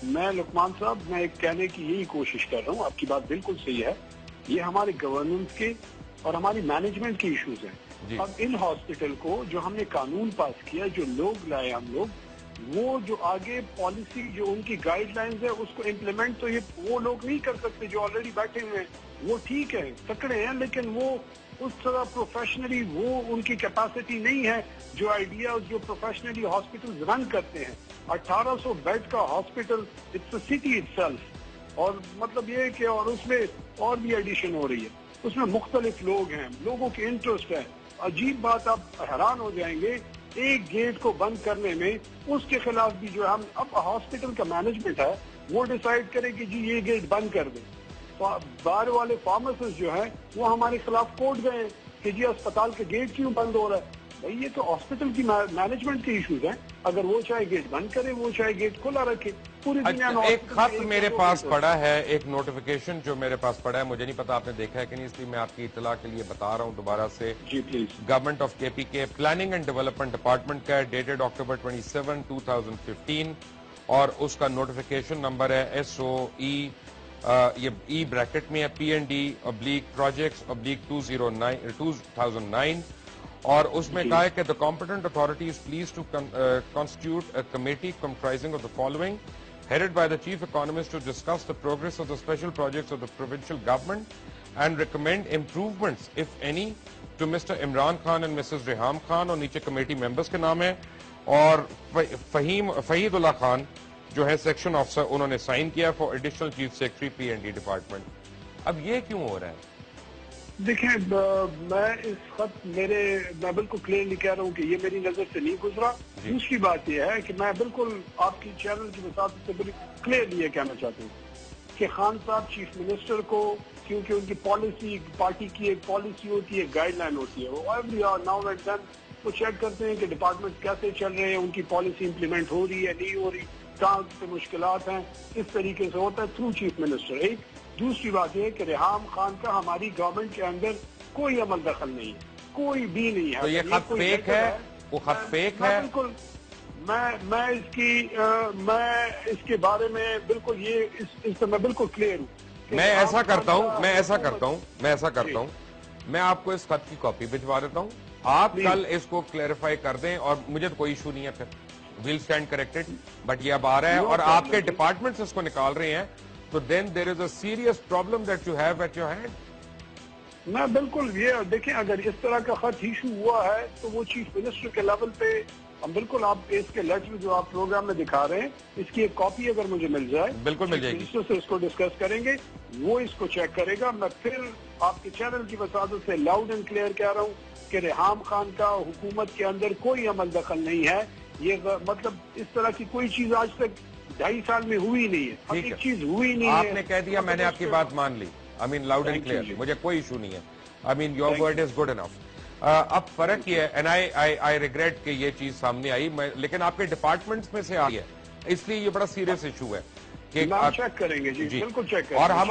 میں لقمان صاحب، میں ایک کہنے کی یہی کوشش کر رہا ہوں، آپ کی بات بالکل صحیح ہے، یہ ہمارے گورننس کے اور ہماری مینجمنٹ کے ایشوز ہیں۔ اب ان ہاسپٹل کو جو ہم نے قانون پاس کیا، جو لوگ لائے ہم لوگ، وہ جو آگے پالیسی جو ان کی گائیڈ لائنز ہے اس کو امپلیمنٹ تو یہ وہ لوگ نہیں کر سکتے جو آلریڈی بیٹھے ہوئے ہیں. وہ ٹھیک ہے تکڑے ہیں لیکن وہ اس طرح پروفیشنلی وہ ان کی کیپیسٹی نہیں ہے جو آئیڈیاز جو پروفیشنلی ہاسپٹل رن کرتے ہیں. 1800 بیڈ کا hospital it's a city itself اور مطلب یہ ہے کہ اور اس میں اور بھی ایڈیشن ہو رہی ہے. اس میں مختلف لوگ ہیں لوگوں کے انٹرسٹ ہے. عجیب بات آپ حیران ہو جائیں گے ایک گیٹ کو بند کرنے میں اس کے خلاف بھی جو ہم اب ہاسپٹل کا مینجمنٹ ہے وہ ڈیسائیڈ کرے کہ جی یہ گیٹ بند کر دیں. باہر والے فارماسسٹ جو ہیں وہ ہمارے خلاف کورٹ گئے کہ جی اسپتال کے گیٹ کیوں بند ہو رہا ہے. بھائی یہ تو ہاسپٹل کی مینجمنٹ کے ایشوز ہیں. اگر وہ چاہے گیٹ بند کرے وہ چاہے گیٹ کھلا رکھے. پوری دنیا میں ایک خط میرے پاس پڑا ہے ایک نوٹیفیکیشن جو میرے پاس پڑا ہے مجھے نہیں پتا آپ نے دیکھا ہے کہ نہیں اس لیے میں آپ کی اطلاع کے لیے بتا رہا ہوں دوبارہ سے. جی please. Government of KPK planning and development department کا ہے ڈیٹڈ October 27, 2015 اور اس کا نوٹیفیکیشن نمبر ہے SOE یہ ای بریکٹ میں ہے PND/projects/2009 اور اس میں کہا ہے کہ the competent authority is pleased to constitute a committee comprising of the following headed by the chief economist to discuss the progress of the special projects of the provincial government and recommend improvements if any to Mr. Imran Khan and Mrs. Reham Khan اور نیچے committee members کے نام ہے اور فہید اللہ خان جو ہے section officer انہوں نے سائن کیا for additional chief secretary PND department. اب یہ کیوں ہو رہا ہے؟ دیکھیں میں اس خط میں بالکل کلیئرلی کہہ رہا ہوں کہ یہ میری نظر سے نہیں گزرا. دوسری بات یہ ہے کہ میں بالکل آپ کی چینل کی وساطت سے بالکل کلیئرلی یہ کہنا چاہتا ہوں کہ خان صاحب چیف منسٹر کو کیونکہ ان کی پالیسی پارٹی کی ایک پالیسی ہوتی ہے گائیڈ لائن ہوتی ہے وہ ایوری ناؤ اینڈ دین وہ چیک کرتے ہیں کہ ڈپارٹمنٹ کیسے چل رہے ہیں ان کی پالیسی امپلیمنٹ ہو رہی ہے نہیں ہو رہی کہاں پہ مشکلات ہیں. اس طریقے سے ہوتا ہے تھرو چیف منسٹر. ایک دوسری بات یہ کہ ریحام خان کا ہماری گورنمنٹ کے اندر کوئی عمل دخل نہیں ہے کوئی بھی نہیں ہے. تو یہ خط فیک ہے وہ خط فیک ہے. بالکل میں اس کے بارے میں بالکل یہ اس سے میں بالکل کلیئر ہوں. میں ایسا کرتا ہوں میں آپ کو اس خط کی کاپی بھجوا دیتا ہوں آپ کل اس کو کلیریفائی کر دیں اور مجھے تو کوئی ایشو نہیں ہے پھر ویل اسٹینڈ کریکٹڈ بٹ یہ اب آ رہا ہے اور آپ کے ڈپارٹمنٹ سے اس کو نکال رہے ہیں تو then there is a serious problem that you have at your hand. میں بالکل یہ دیکھیں اگر اس طرح کا خط ایشو ہوا ہے تو وہ چیف منسٹر کے لیول پہ ہم بالکل آپ اس کے لیٹر جو آپ پروگرام میں دکھا رہے ہیں اس کی ایک کاپی اگر مجھے مل جائے بالکل مل جائے گی سے اس کو ڈسکس کریں گے وہ اس کو چیک کرے گا. میں پھر آپ کے چینل کی وساطت سے لاؤڈ اینڈ کلیئر کہہ رہا ہوں کہ ریحام خان کا حکومت کے اندر کوئی عمل دخل نہیں ہے. یہ مطلب اس طرح کی کوئی چیز آج تک 2.5 سال میں ہوئی نہیں ہے. ایک چیز ہوئی نہیں ہے. آپ نے کہہ دیا میں نے آپ کی بات مان لی. I mean loud and clear مجھے کوئی ایشو نہیں ہے. I mean your word is good enough. اب فرق یہ ہے اینڈ آئی ریگریٹ کہ یہ چیز سامنے آئی لیکن آپ کے ڈپارٹمنٹس میں سے آئی ہے اس لیے یہ بڑا سیریس ایشو ہے کہ چیک کریں گے. جی بالکل چیک کریں اور ہم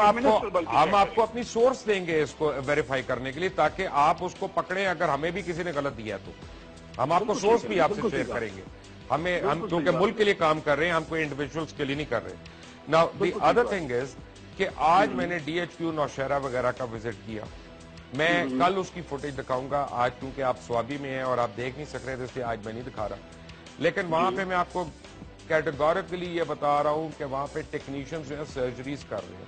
آپ کو اپنی سورس دیں گے اس کو ویریفائی کرنے کے لیے تاکہ آپ اس کو پکڑیں اگر ہمیں بھی کسی نے غلط دیا تو ہم آپ کو سورس بھی آپ سے شیئر کریں گے. ہم کیونکہ ملک کے لیے کام کر رہے ہیں ہم کوئی انڈیویجولس کے لیے نہیں کر رہے. Now the other thing is کہ آج میں نے DHQ نوشہرہ وغیرہ کا وزٹ کیا. میں کل اس کی فوٹیج دکھاؤں گا آج کیونکہ آپ سوابی میں ہیں اور آپ دیکھ نہیں سک رہے تھے اس لیے آج میں نہیں دکھا رہا لیکن وہاں پہ میں آپ کو کیٹیگوریکلی یہ بتا رہا ہوں کہ وہاں پہ ٹیکنیشینز جو ہیں سرجریز کر رہے ہیں.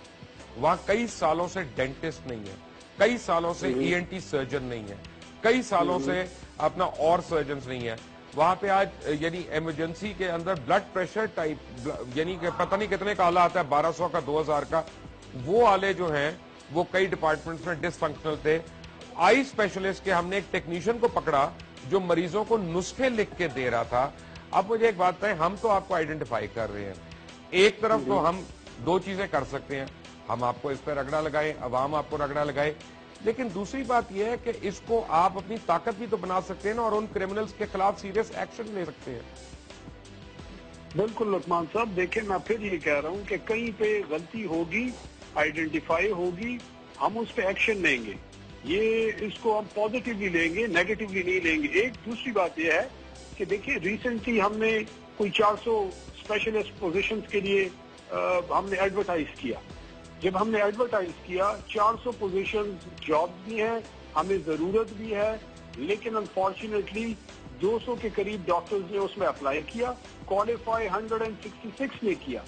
وہاں کئی سالوں سے ڈینٹسٹ نہیں ہے کئی سالوں سے ENT سرجن نہیں ہے کئی سالوں سے اپنا اور سرجنز نہیں ہے. وہاں پہ آج یعنی ایمرجنسی کے اندر بلڈ پریشر ٹائپ یعنی کہ پتہ نہیں کتنے کا آلہ آتا ہے 1200 کا 2000 کا وہ آلے جو ہیں وہ کئی ڈپارٹمنٹس میں ڈس فنکشنل تھے. آئی اسپیشلسٹ کے ہم نے ایک ٹیکنیشین کو پکڑا جو مریضوں کو نسخے لکھ کے دے رہا تھا. اب مجھے ایک بات ہے ہم تو آپ کو آئیڈینٹیفائی کر رہے ہیں. ایک طرف تو ہم دو چیزیں کر سکتے ہیں ہم آپ کو اس پہ رگڑا لگائیں عوام آپ کو رگڑا لگائے لیکن دوسری بات یہ ہے کہ اس کو آپ اپنی طاقت بھی تو بنا سکتے ہیں نا اور ان کرمنلز کے خلاف سیریس ایکشن لے سکتے ہیں. بالکل لقمان صاحب دیکھیں میں پھر یہ کہہ رہا ہوں کہ کہیں پہ غلطی ہوگی آئیڈینٹیفائی ہوگی ہم اس پہ ایکشن لیں گے. یہ اس کو ہم پازیٹیولی لیں گے نیگیٹیولی نہیں لیں گے. ایک دوسری بات یہ ہے کہ دیکھیں ریسنٹلی ہم نے کوئی 400 اسپیشلسٹ پوزیشنز کے لیے ہم نے ایڈورٹائز کیا. جب ہم نے ایڈورٹائز کیا 400 پوزیشنز جاب بھی ہیں ہمیں ضرورت بھی ہے لیکن انفارچونیٹلی 200 کے قریب ڈاکٹرز نے اس میں اپلائی کیا, کوالیفائی 166 نے کیا.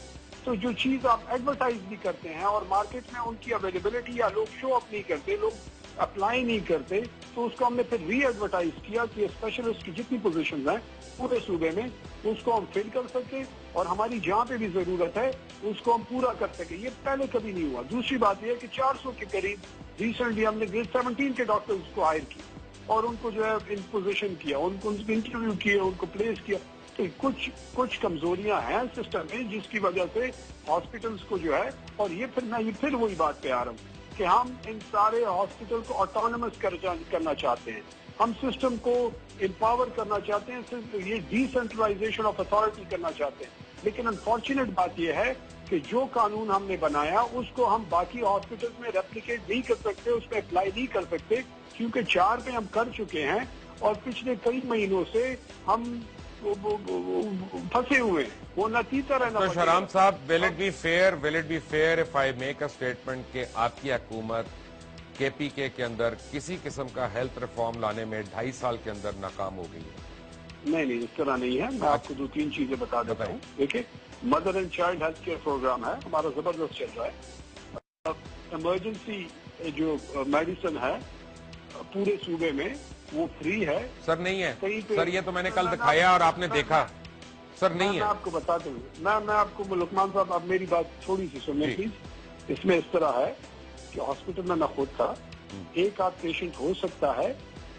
تو جو چیز آپ ایڈورٹائز بھی کرتے ہیں اور مارکیٹ میں ان کی اویلیبلٹی یا لوگ شو اپ نہیں کرتے, لوگ اپلائی نہیں کرتے, تو اس کو ہم نے پھر ری ایڈورٹائز کیا کہ اسپیشلسٹ کی جتنی پوزیشنز ہیں پورے صوبے میں اس کو ہم فل کر سکیں اور ہماری جہاں پہ بھی ضرورت ہے اس کو ہم پورا کر سکیں. یہ پہلے کبھی نہیں ہوا. دوسری بات یہ ہے کہ 400 کے قریب ریسنٹلی ہم نے گریڈ 17 کے ڈاکٹرز کو ہائر کیا اور ان کو جو ہے ان پوزیشن کیا, ان کو انٹرویو کیا, ان کو پلیس کیا. تو کچھ کمزوریاں ہیں سسٹم میں جس کی وجہ سے ہاسپٹلس کو جو ہے, اور یہ پھر وہی بات پہ آ رہا ہوں کہ ہم ان سارے ہاسپٹل کو آٹونومس کرنا چاہتے ہیں, ہم سسٹم کو امپاور کرنا چاہتے ہیں, یہ ڈی سینٹرلائزیشن آف اتھارٹی کرنا چاہتے ہیں. لیکن انفارچونیٹ بات یہ ہے کہ جو قانون ہم نے بنایا اس کو ہم باقی ہاسپٹلس میں ریپلیکیٹ نہیں کر سکتے, اس پہ اپلائی نہیں کر سکتے, کیونکہ 4 پہ ہم کر چکے ہیں اور پچھلے کئی مہینوں سے ہم پھنسے ہوئے ہیں. وہ نہ تیسر ہے نہ شہرام صاحب, will it be fair if I make a statement کہ آپ کی حکومت کے پی کے اندر کسی قسم کا ہیلتھ ریفارم لانے میں 2.5 سال کے اندر ناکام ہو گئی ہے؟ نہیں, اس طرح نہیں ہے. میں آپ کو 2-3 چیزیں بتا دیتا ہوں. دیکھیں, mother and child health care program ہے ہمارا, زبردست چل رہا ہے. ایمرجنسی جو میڈیسن ہے پورے صوبے میں وہ فری ہے. سر نہیں ہے سر, یہ تو میں نے کل دکھایا اور آپ نے دیکھا. سر نہیں ہے. میں آپ کو بتا دوں, میں آپ کو لقمان صاحب اب میری بات تھوڑی سی سنیں پلیز. اس میں اس طرح ہے کہ ہاسپٹل میں خود تھا, ایک آدھ پیشنٹ ہو سکتا ہے,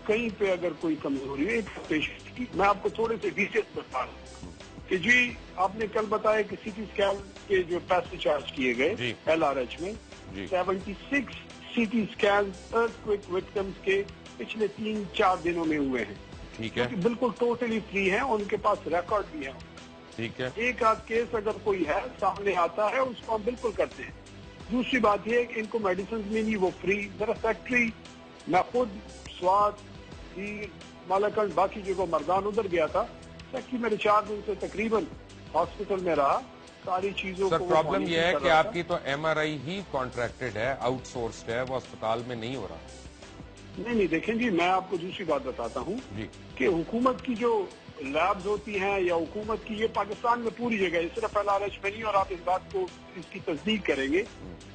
کہیں پہ اگر کوئی کمزوری ہے ایک پیشنٹ کی. میں آپ کو تھوڑے سے ڈیٹیلز بتا رہا ہوں کہ جی آپ نے کل بتایا کہ سی ٹی اسکین کے جو پیسے چارج کیے گئے ایل آر ایچ میں 76 C T scan earthquake victims کے پچھلے 3-4 دنوں میں ہوئے ہیں. ٹھیک ہے, بالکل ٹوٹلی فری ہیں, ان کے پاس ریکارڈ بھی ہے. ٹھیک ہے, ایک آدھ کیس اگر کوئی ہے سامنے آتا ہے اس کو ہم بالکل کرتے ہیں. دوسری بات یہ ہے کہ ان کو میڈیسن ملی وہ فری. ذرا فیکٹری میں خود سوات مالاکنڈ باقی جگہ مردان ادھر گیا تھا, فیکٹری میرے 4 دن سے تقریباً ہاسپٹل میں رہا, ساری چیزوں سر کو. پرابلم یہ ہے کہ آپ کی تو ایم آر آئی ہی کانٹریکٹڈ ہے, آؤٹ سورسڈ ہے, وہ اسپتال میں نہیں ہو رہا. نہیں دیکھیں جی, میں آپ کو دوسری بات بتاتا ہوں کہ حکومت کی جو لیبز ہوتی ہیں یا حکومت کی, یہ پاکستان میں پوری جگہ ہے, صرف ایل آر ایچ میں نہیں, اور آپ اس بات کو اس کی تصدیق کریں گے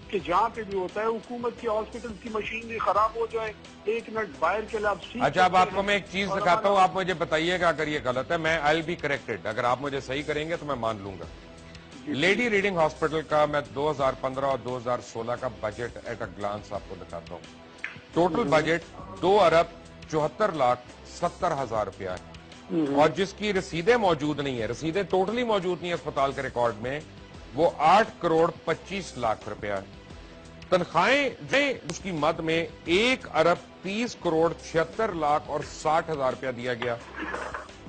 کہ جہاں پہ بھی ہوتا ہے حکومت کی ہاسپٹل کی مشینری خراب ہو جائے, 1 منٹ باہر کے لیبز. اچھا, اب آپ کو میں ایک چیز دکھاتا ہوں, آپ مجھے بتائیے گا اگر یہ غلط ہے. میں آئی بی کریکٹڈ, اگر آپ مجھے صحیح کریں گے تو میں مان لوں گا. لیڈی ریڈنگ ہاسپٹل کا میں 2015 اور 2016 کا بجٹ ایٹ اے گلانس آپ کو دکھاتا ہوں. ٹوٹل بجٹ 2,74,70,000 روپیہ ہے, اور جس کی رسیدیں موجود نہیں ہے, رسیدیں ٹوٹلی موجود نہیں ہے اسپتال کے ریکارڈ میں, وہ 8,25,00,000 روپیہ ہے. تنخواہیں اس کی مد میں 1,30,76,00,000 اور 60,000 روپیہ دیا گیا,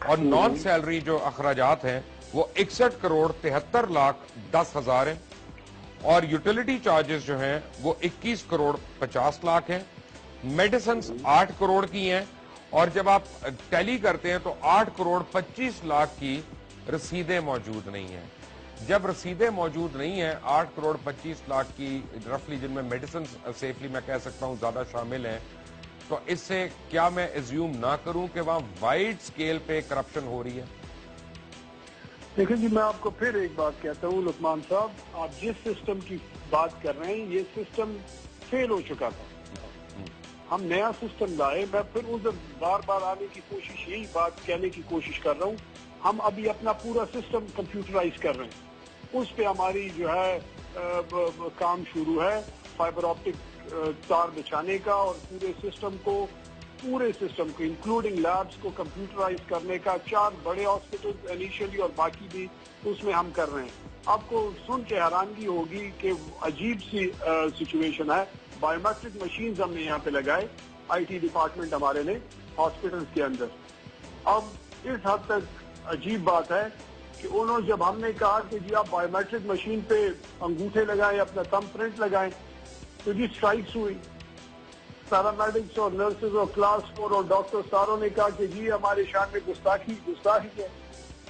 اور نان سیلری جو اخراجات ہیں وہ 61,73,10,000 ہیں, اور یوٹیلیٹی چارجز جو ہیں وہ 21,50,00,000 ہیں. میڈیسنز 8 کروڑ کی ہیں, اور جب آپ ٹیلی کرتے ہیں تو 8,25,00,000 کی رسیدیں موجود نہیں ہیں. جب رسیدیں موجود نہیں ہیں 8,25,00,000 کی رفلی, جن میں میڈیسن سیفلی میں کہہ سکتا ہوں زیادہ شامل ہیں, تو اس سے کیا میں ایزیوم نہ کروں کہ وہاں وائڈ سکیل پہ کرپشن ہو رہی ہے؟ دیکھیں جی, میں آپ کو پھر ایک بات کہتا ہوں لقمان صاحب, آپ جس سسٹم کی بات کر رہے ہیں یہ سسٹم فیل ہو چکا تھا. ہم نیا سسٹم لائے. میں پھر ادھر بار بار آنے کی کوشش, یہی بات کہنے کی کوشش کر رہا ہوں, ہم ابھی اپنا پورا سسٹم کمپیوٹرائز کر رہے ہیں. اس پہ ہماری جو ہے کام شروع ہے, فائبر آپٹک تار بچھانے کا, اور پورے سسٹم کو انکلوڈنگ لیبس کو کمپیوٹرائز کرنے کا. 4 بڑے ہاسپٹل انیشلی اور باقی بھی اس میں ہم کر رہے ہیں. آپ کو سن کے حیرانگی ہوگی کہ عجیب سی سچویشن ہے. بایو میٹرک مشینز ہم نے یہاں پہ لگائے, آئی ٹی ڈپارٹمنٹ ہمارے نے ہاسپٹل کے اندر. اب اس حد تک عجیب بات ہے کہ انہوں جب ہم نے کہا کہ جی آپ بایو میٹرک مشین پہ انگوٹھے لگائیں, اپنا تھم پرنٹ لگائیں, تو جی اسٹرائکس ہوئی. پیرامیڈکس اور نرسز اور کلاس 4 اور ڈاکٹر ساروں نے کہا کہ جی ہمارے شان میں گستاخی ہے,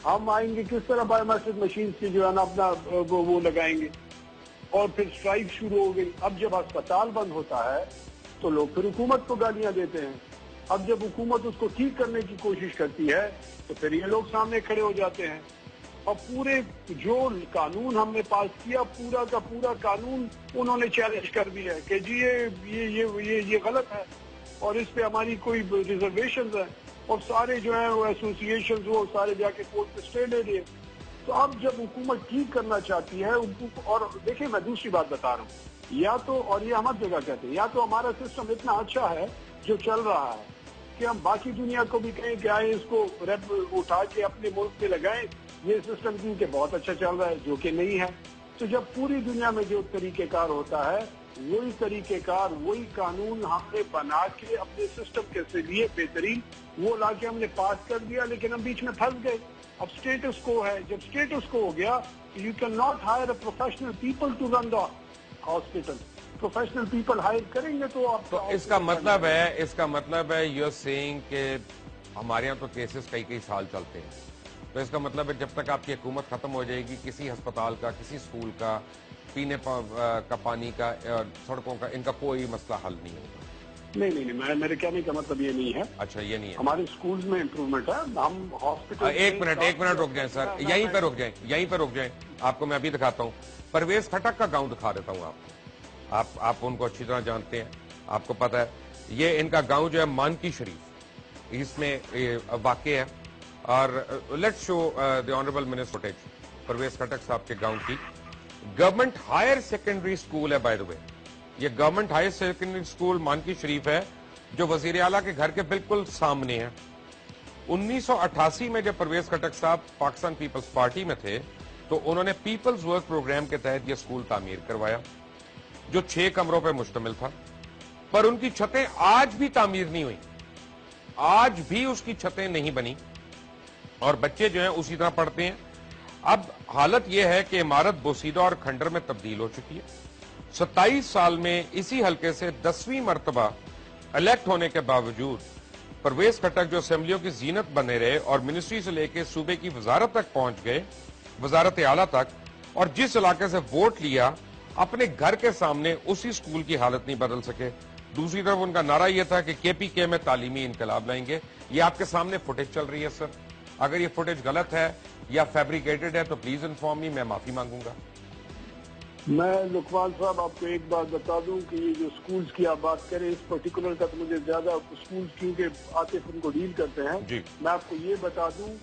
ہم آئیں گے کس طرح بایو میٹرک مشین سے جو ہے نا اپنا وہ لگائیں گے. اور پھر اسٹرائک شروع ہو گئی. اب جب ہسپتال بند ہوتا ہے تو لوگ پھر حکومت کو گالیاں دیتے ہیں اب جب حکومت اس کو ٹھیک کرنے کی کوشش کرتی ہے تو پھر یہ لوگ سامنے کھڑے ہو جاتے ہیں، اور پورے جو قانون ہم نے پاس کیا پورا کا پورا قانون انہوں نے چیلنج کر دیا ہے کہ جی یہ غلط ہے اور اس پہ ہماری کوئی ریزرویشنز ہیں، اور سارے جو ہیں وہ ایسوسیشنز وہ سارے جا کے کورٹ پہ اسٹے لے لیے۔ تو اب جب حکومت ٹھیک کرنا چاہتی ہے، اور دیکھیں میں دوسری بات بتا رہا ہوں، یا تو، اور یہ ہم ہر جگہ کہتے ہیں، یا تو ہمارا سسٹم اتنا اچھا ہے جو چل رہا ہے کہ ہم باقی دنیا کو بھی کہیں کہ آئے اس کو ریپ اٹھا کے اپنے ملک میں لگائیں، یہ سسٹم کیونکہ بہت اچھا چل رہا ہے، جو کہ نہیں ہے۔ تو جب پوری دنیا میں جو طریقہ کار ہوتا ہے وہی طریقہ کار، وہی قانون ہم نے بنا کے اپنے سسٹم کے لیے بہترین وہ لا کے ہم نے پاس کر دیا، لیکن ہم بیچ میں پھنس گئے۔ اب اسٹیٹس کو ہے، جب اسٹیٹس کو ہو گیا you can not hire a professional people to run the hospital, professional people hire کریں گے تو آپ تو اس کا مطلب ہے یو آر سیئنگ کہ ہمارے یہاں تو کیسز کئی سال چلتے ہیں، تو اس کا مطلب ہے جب تک آپ کی حکومت ختم ہو جائے گی کسی ہسپتال کا، کسی اسکول کا، پینے کا پانی کا، سڑکوں کا، ان کا کوئی مسئلہ حل نہیں ہوگا؟ نہیں، میرے کہنے کا مطلب یہ نہیں ہے۔ اچھا، یہ نہیں ہے۔ ہمارے اسکولز میں امپروومنٹ ہے، ہم ہاسپٹل۔ ایک منٹ رک جائیں سر، یہیں پہ رک جائیں، آپ کو میں ابھی دکھاتا ہوں۔ پرویز خٹک کا گاؤں دکھا دیتا ہوں آپ کو، آپ ان کو اچھی طرح جانتے ہیں، آپ کو پتا ہے یہ ان کا گاؤں جو ہے مانکی شریف، اس میں واقع ہے، اور let's show the honourable minister footage Pervez Khattak صاحب کے گاؤں کی۔ گورنمنٹ ہائر سیکنڈری اسکول ہے، بائی دا وے یہ government higher secondary school Manki Sharif ہے جو وزیر اعلیٰ کے گھر کے بالکل سامنے ہے۔ 1988 میں جب پرویز خٹک صاحب پاکستان پیپلز پارٹی میں تھے تو انہوں نے پیپلز ورک پروگرام کے تحت یہ اسکول تعمیر کروایا جو 6 کمروں پہ مشتمل تھا، پر ان کی چھتیں آج بھی تعمیر نہیں ہوئی، آج بھی اس کی چھتیں نہیں بنی، اور بچے جو ہیں اسی طرح پڑھتے ہیں۔ اب حالت یہ ہے کہ عمارت بوسیدہ اور کھنڈر میں تبدیل ہو چکی ہے۔ 27 سال میں اسی حلقے سے 10ویں مرتبہ الیکٹ ہونے کے باوجود پرویز خٹک جو اسمبلیوں کی زینت بنے رہے اور منسٹری سے لے کے صوبے کی وزارت تک پہنچ گئے، وزارت اعلیٰ تک، اور جس علاقے سے ووٹ لیا اپنے گھر کے سامنے اسی اسکول کی حالت نہیں بدل سکے۔ دوسری طرف ان کا نعرہ یہ تھا کہ کے پی کے میں تعلیمی انقلاب لائیں گے۔ یہ آپ کے سامنے فوٹیج چل رہی ہے سر، اگر یہ فوٹیج غلط ہے یا فیبریکیٹڈ ہے تو پلیز انفارم می، میں معافی مانگوں گا۔ میں لقمان صاحب آپ کو ایک بات بتا دوں کہ یہ جو سکولز کی آپ بات کریں اس پرٹیکولر کا تو مجھے زیادہ سکولز کیونکہ عاطف ان کو ڈیل کرتے ہیں جی، میں آپ کو یہ بتا دوں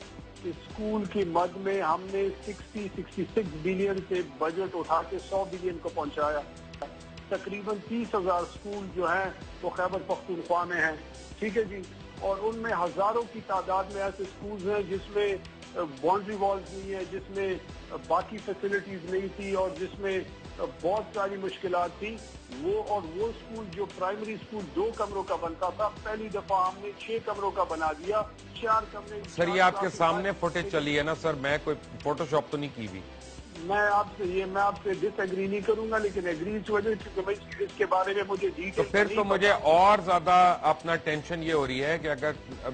کہ سکول کی مد میں ہم نے 66 بلین سے بجٹ اٹھا کے 100 بلین کو پہنچایا۔ تقریباً 30,000 سکول جو ہیں وہ خیبر پختونخوا میں ہیں، ٹھیک ہے جی، اور ان میں ہزاروں کی تعداد میں ایسے سکولز ہیں جس میں باؤنڈری والز نہیں ہے، جس میں باقی فیسلٹیز نہیں تھی، اور جس میں بہت ساری مشکلات تھی۔ وہ سکول جو پرائمری سکول 2 کمروں کا بنتا تھا پہلی دفعہ ہم نے 6 کمروں کا بنا دیا، 4 کمرے۔ سر یہ آپ کے سامنے فوٹیج چلی ہے نا سر، میں کوئی فوٹو شاپ تو نہیں کی بھی؟ میں آپ سے ڈس ایگری نہیں کروں گا، لیکن ایگری اس وجہ سے اس کے بارے میں مجھے ڈیٹیل تو پھر تو مجھے اور زیادہ اپنا ٹینشن یہ ہو رہی ہے کہ اگر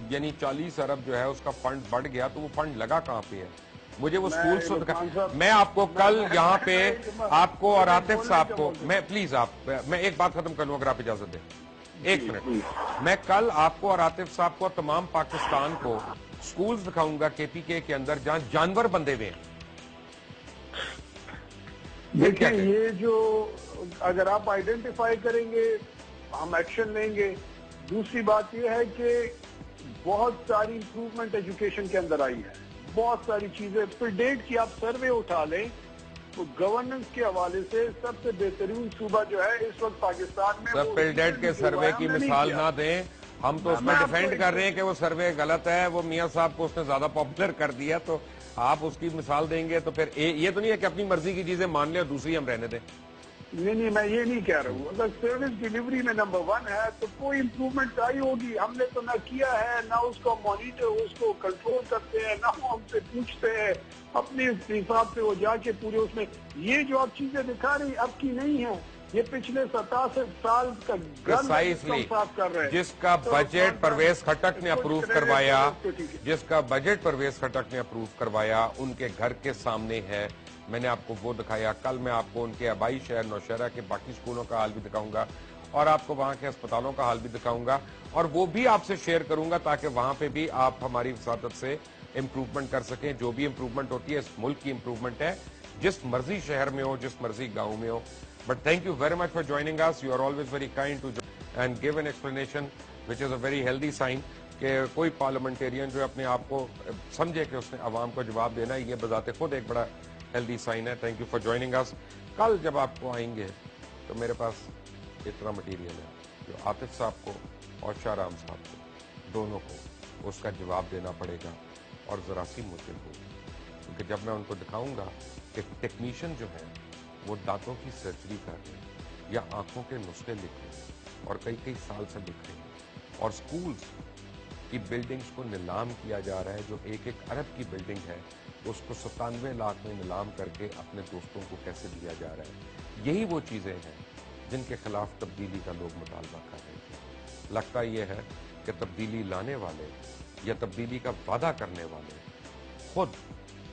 یعنی 40 ارب جو ہے اس کا فنڈ بڑھ گیا تو وہ فنڈ لگا کہاں پہ ہے؟ مجھے وہ سکول سے دکھا۔ میں آپ کو کل یہاں پہ آپ کو اور عاطف صاحب کو میں پلیز میں ایک بات ختم کر لوں اگر آپ اجازت دیں، 1 منٹ۔ میں کل آپ کو اور عاطف صاحب کو تمام پاکستان کو سکولز دکھاؤں گا کے پی کے اندر جہاں جانور بندے ہوئے ہیں۔ دیکھیں یہ جو اگر آپ آئیڈینٹیفائی کریں گے ہم ایکشن لیں گے۔ دوسری بات یہ ہے کہ بہت ساری امپروومنٹ ایجوکیشن کے اندر آئی ہے، بہت ساری چیزیں۔ پھر ڈیٹ کی آپ سروے اٹھا لیں تو گورننس کے حوالے سے سب سے بہترین صوبہ جو ہے اس وقت پاکستان میں۔ سر پل ڈیٹ کے سروے کی مثال نہ دیں، ہم تو اس میں ڈیفینڈ کر رہے ہیں کہ وہ سروے غلط ہے، وہ میاں صاحب کو اس نے زیادہ پاپولر کر دیا، تو آپ اس کی مثال دیں گے تو پھر یہ تو نہیں ہے کہ اپنی مرضی کی چیزیں مان لیں اور دوسری ہم رہنے دیں۔ نہیں میں یہ نہیں کہہ رہا ہوں، اگر سروس ڈیلیوری میں نمبر 1 ہے تو کوئی امپروومنٹ آئی ہوگی، ہم نے تو نہ کیا ہے، نہ اس کو مانیٹر اس کو کنٹرول کرتے ہیں، نہ وہ ہم سے پوچھتے ہیں، اپنے حساب سے وہ جا کے پورے اس میں۔ یہ جو آپ چیزیں دکھا رہی اب کی نہیں ہے، یہ پچھلے 67 سال کا صاف کر رہے ہیں۔ جس کا بجٹ پرویز خٹک نے اپروو کروایا، جس کا بجٹ پرویز خٹک نے اپروو کروایا ان کے گھر کے سامنے ہے، میں نے آپ کو وہ دکھایا۔ کل میں آپ کو ان کے آبائی شہر نوشہرہ کے باقی سکولوں کا حال بھی دکھاؤں گا، اور آپ کو وہاں کے اسپتالوں کا حال بھی دکھاؤں گا اور وہ بھی آپ سے شیئر کروں گا تاکہ وہاں پہ بھی آپ ہماری وساطت سے امپروومنٹ کر سکیں. جو بھی امپروومنٹ ہوتی ہے اس ملک کی امپروومنٹ ہے, جس مرضی شہر میں ہو, جس مرضی گاؤں میں ہو. But thank you very much for joining us. You are always very kind to and give an explanation which is a very healthy sign کہ کوئی پارلیمنٹیرین جو اپنے آپ کو سمجھے کہ اس نے عوام کو جواب دینا ہے, یہ بذات خود ایک بڑا ہیلدی سائن ہے. تھینک یو فار جوائننگ اس. کل جب آپ کو آئیں گے تو میرے پاس اتنا مٹیریل ہے جو عاطف صاحب کو اور شاہ رام صاحب کو دونوں کو اس کا جواب دینا پڑے گا اور ذرا سی مشکل ہوگی, کیونکہ جب میں ان کو دکھاؤں گا کہ ٹیکنیشین جو ہے وہ دانتوں کی سرجری کر رہے ہیں یا آنکھوں کے نسخے لکھ رہے ہیں اور کئی سال سے لکھ رہے ہیں, اور سکولز کی بلڈنگز کو نیلام کیا جا رہا ہے, جو 1 ارب کی بلڈنگ ہے اس کو 97 لاکھ میں نیلام کر کے اپنے دوستوں کو کیسے دیا جا رہا ہے. یہی وہ چیزیں ہیں جن کے خلاف تبدیلی کا لوگ مطالبہ کر رہے تھے. لگتا یہ ہے کہ تبدیلی لانے والے یا تبدیلی کا وعدہ کرنے والے خود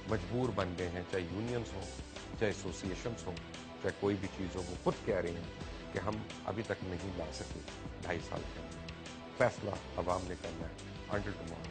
مجبور بن گئے ہیں, چاہے یونینز ہوں, چاہے ایسوسیشنز ہوں, چاہے کوئی بھی چیز ہو, وہ خود کہہ رہے ہیں کہ ہم ابھی تک نہیں لا سکے. 2.5 سال کا فیصلہ عوام نے کرنا ہے. Until tomorrow.